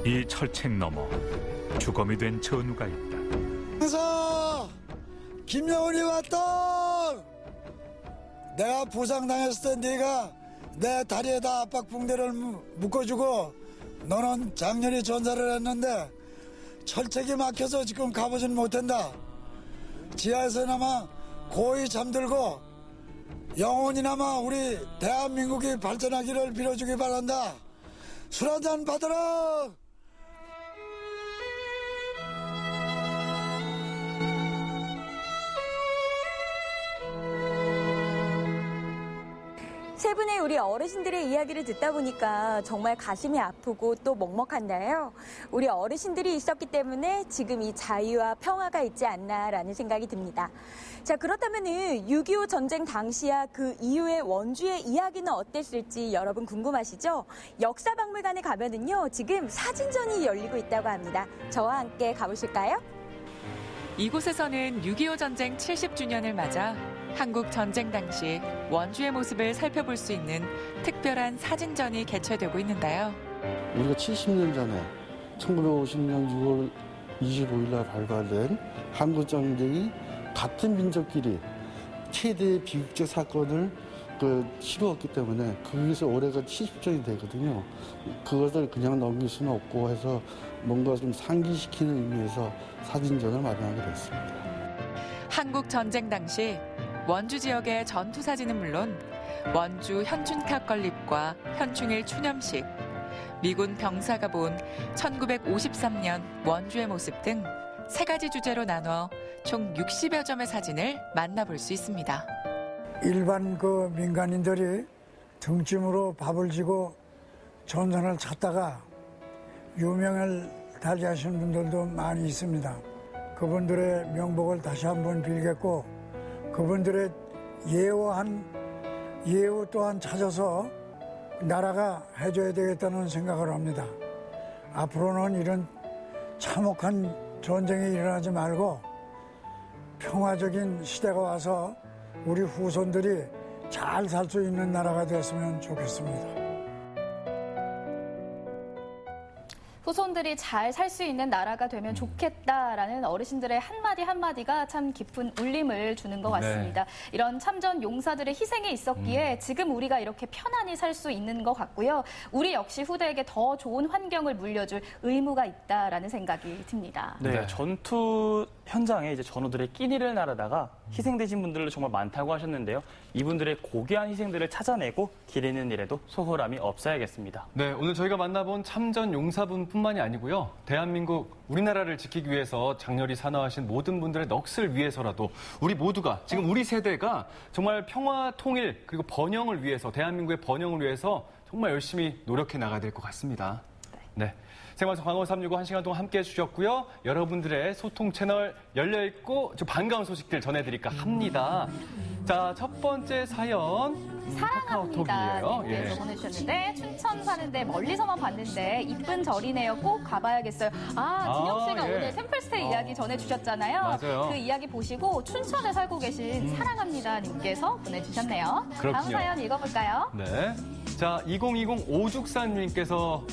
이 철책 너머 주검이 된 전우가 있다. 그래서 김여운이 왔다. 내가 부상당했을 때 네가 내 다리에다 압박붕대를 묶어주고 너는 장렬히 전사를 했는데 철책이 막혀서 지금 가보진 못한다. 지하에서나마 고이 잠들고 영원히나마 우리 대한민국이 발전하기를 빌어주기 바란다. 술 한잔 받으라. 세 분의 우리 어르신들의 이야기를 듣다 보니까 정말 가슴이 아프고 또 먹먹한데요. 우리 어르신들이 있었기 때문에 지금 이 자유와 평화가 있지 않나라는 생각이 듭니다. 자, 그렇다면은 6.25 전쟁 당시와 그 이후의 원주의 이야기는 어땠을지 여러분 궁금하시죠? 역사박물관에 가면은요, 지금 사진전이 열리고 있다고 합니다. 저와 함께 가보실까요? 이곳에서는 6.25 전쟁 70주년을 맞아 한국 전쟁 당시 원주의 모습을 살펴볼 수 있는 특별한 사진전이 개최되고 있는데요. 우리가 70년 전에 1950년 6월 25일 날 발발된 한국 전쟁이 같은 민족끼리 최대의 비극적 사건을 치루었기 때문에 거기서 올해가 70주년이 되거든요. 그것을 그냥 넘길 수는 없고 해서 뭔가 좀 상기시키는 의미에서 사진전을 마련하게 됐습니다. 한국 전쟁 당시 원주 지역의 전투 사진은 물론 원주 현충탑 건립과 현충일 추념식, 미군 병사가 본 1953년 원주의 모습 등 3가지 주제로 나눠 총 60여 점의 사진을 만나볼 수 있습니다. 일반 민간인들이 등짐으로 밥을 지고 전선을 찾다가 유명을 달리하시는 분들도 많이 있습니다. 그분들의 명복을 다시 한번 빌겠고 그분들의 예우 또한 찾아서 나라가 해줘야 되겠다는 생각을 합니다. 앞으로는 이런 참혹한 전쟁이 일어나지 말고 평화적인 시대가 와서 우리 후손들이 잘 살 수 있는 나라가 됐으면 좋겠습니다. 후손들이 잘 살 수 있는 나라가 되면 좋겠다라는 어르신들의 한마디 한마디가 참 깊은 울림을 주는 것 같습니다. 네. 이런 참전 용사들의 희생이 있었기에 지금 우리가 이렇게 편안히 살 수 있는 것 같고요. 우리 역시 후대에게 더 좋은 환경을 물려줄 의무가 있다라는 생각이 듭니다. 네, 전투 현장에 이제 전우들의 끼니를 나르다가 희생되신 분들도 정말 많다고 하셨는데요. 이분들의 고귀한 희생들을 찾아내고 기리는 일에도 소홀함이 없어야겠습니다. 네, 오늘 저희가 만나본 참전 용사분뿐만이 아니고요. 대한민국, 우리나라를 지키기 위해서 장렬히 사나하신 모든 분들의 넋을 위해서라도 우리 모두가, 지금 우리 세대가 정말 평화, 통일, 그리고 번영을 위해서, 대한민국의 번영을 위해서 정말 열심히 노력해 나가야 될 것 같습니다. 네. 생방송 강원 365 1시간 동안 함께해 주셨고요. 여러분들의 소통 채널 열려있고 반가운 소식들 전해드릴까 합니다. 자, 첫 번째 사연. 사랑합니다. 카카오톡이에요. 님께서 보내주셨는데 춘천 사는데 멀리서만 봤는데 이쁜 절이네요. 꼭 가봐야겠어요. 진영 씨가 예. 오늘 템플스테이 이야기 전해주셨잖아요. 맞아요. 그 이야기 보시고 춘천에 살고 계신 사랑합니다 님께서 보내주셨네요. 그렇군요. 다음 사연 읽어볼까요? 네. 자, 2020 오죽사님께서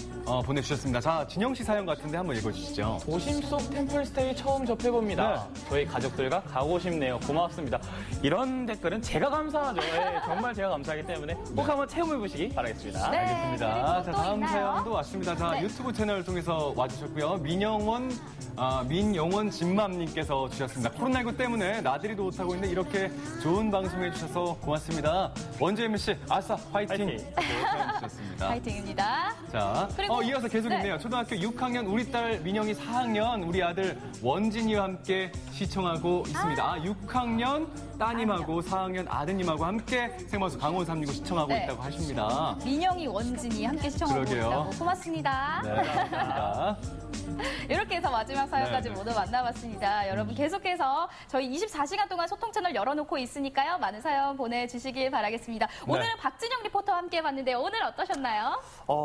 보내주셨습니다. 자, 진영 씨 사연 같은데 한번 읽어주시죠. 도심 속 템플스테이 처음 접해봅니다. 네. 저희 가족들과 가고 싶네요. 고맙습니다. 이런 댓글은 제가 감사하죠. 네, 정말 제가 감사하기 때문에 꼭 한번 체험해보시기 바라겠습니다. 네, 알겠습니다. 자, 다음 있나요? 사연도 왔습니다. 자, 네. 유튜브 채널을 통해서 와주셨고요. 민영원 진맘님께서 주셨습니다. 코로나19 때문에 나들이도 못하고 있는데 이렇게 좋은 방송 해주셔서 고맙습니다. 원주 MC 아싸 화이팅! 사연 주셨습니다. 파이팅입니다. 자, 그리고 이어서 계속 있네요. 초등학교 6학년 우리 딸 민영이 4학년, 우리 아들 원진이와 함께 시청하고 있습니다. 6학년 따님하고 4학년 아드님하고 함께 생방송 강원 365 시청하고 네. 있다고 하십니다. 민영이, 원진이 함께 시청하고 그러게요. 있다고. 고맙습니다. 네, 감사합니다. 이렇게 해서 마지막 사연까지 네. 모두 만나봤습니다. 여러분 계속해서 저희 24시간 동안 소통 채널 열어놓고 있으니까요. 많은 사연 보내주시길 바라겠습니다. 오늘은 박진영 리포터와 함께 해봤는데요. 오늘 어떠셨나요?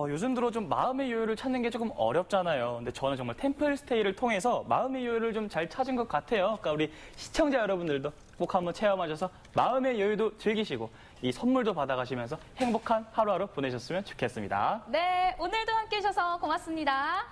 요즘 들어 좀 마음의 여유를 찾는 게 조금 어렵잖아요. 근데 저는 정말 템플스테이를 통해서 마음의 여유를 좀 잘 찾은 것 같아요. 그러니까 우리 시청자 여러분들도 꼭 한번 체험하셔서 마음의 여유도 즐기시고 이 선물도 받아가시면서 행복한 하루하루 보내셨으면 좋겠습니다. 네, 오늘도 함께 해주셔서 고맙습니다.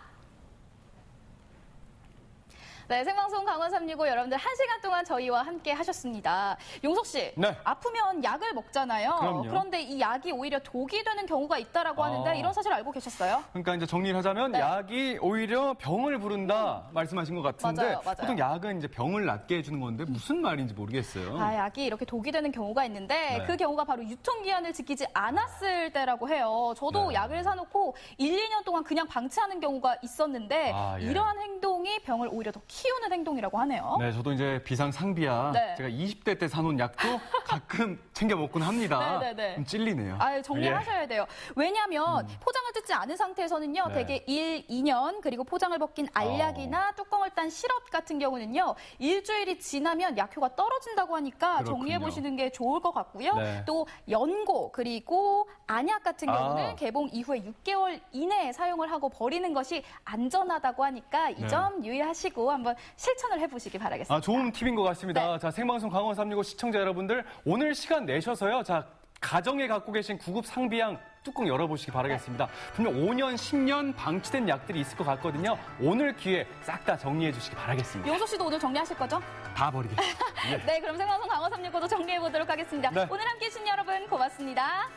네, 생방송 강원 365 여러분들 1시간 동안 저희와 함께 하셨습니다. 용석 씨, 네. 아프면 약을 먹잖아요. 그럼요. 그런데 이 약이 오히려 독이 되는 경우가 있다라고 하는데 이런 사실 알고 계셨어요? 그러니까 이제 정리를 하자면 네. 약이 오히려 병을 부른다 말씀하신 것 같은데 맞아요, 맞아요. 보통 약은 이제 병을 낫게 해주는 건데 무슨 말인지 모르겠어요. 약이 이렇게 독이 되는 경우가 있는데 네. 그 경우가 바로 유통기한을 지키지 않았을 때라고 해요. 저도 약을 사놓고 1, 2년 동안 그냥 방치하는 경우가 있었는데 예. 이러한 행동이 병을 오히려 더 키우는 행동이라고 하네요. 네, 저도 이제 비상상비야. 네. 제가 20대 때 사놓은 약도 가끔 챙겨 먹곤 합니다. 네네네. 좀 찔리네요. 정리하셔야 돼요. 왜냐하면 포장을 뜯지 않은 상태에서는요. 네. 대개 1, 2년 그리고 포장을 벗긴 알약이나 뚜껑을 딴 시럽 같은 경우는요. 일주일이 지나면 약효가 떨어진다고 하니까 그렇군요. 정리해보시는 게 좋을 것 같고요. 네. 또 연고 그리고 안약 같은 경우는 개봉 이후에 6개월 이내에 사용을 하고 버리는 것이 안전하다고 하니까 이 점 유의하시고 한번 실천을 해보시기 바라겠습니다. 좋은 팁인 것 같습니다. 네. 자, 생방송 강원 365 시청자 여러분들 오늘 시간 내셔서요. 자, 가정에 갖고 계신 구급 상비약 뚜껑 열어보시기 바라겠습니다. 분명 5년, 10년 방치된 약들이 있을 것 같거든요. 오늘 기회에 싹 다 정리해 주시기 바라겠습니다. 용석 씨도 오늘 정리하실 거죠? 다 버리겠습니다. 네, 그럼 생방송 강원 365도 정리해보도록 하겠습니다. 네. 오늘 함께해 주신 여러분 고맙습니다.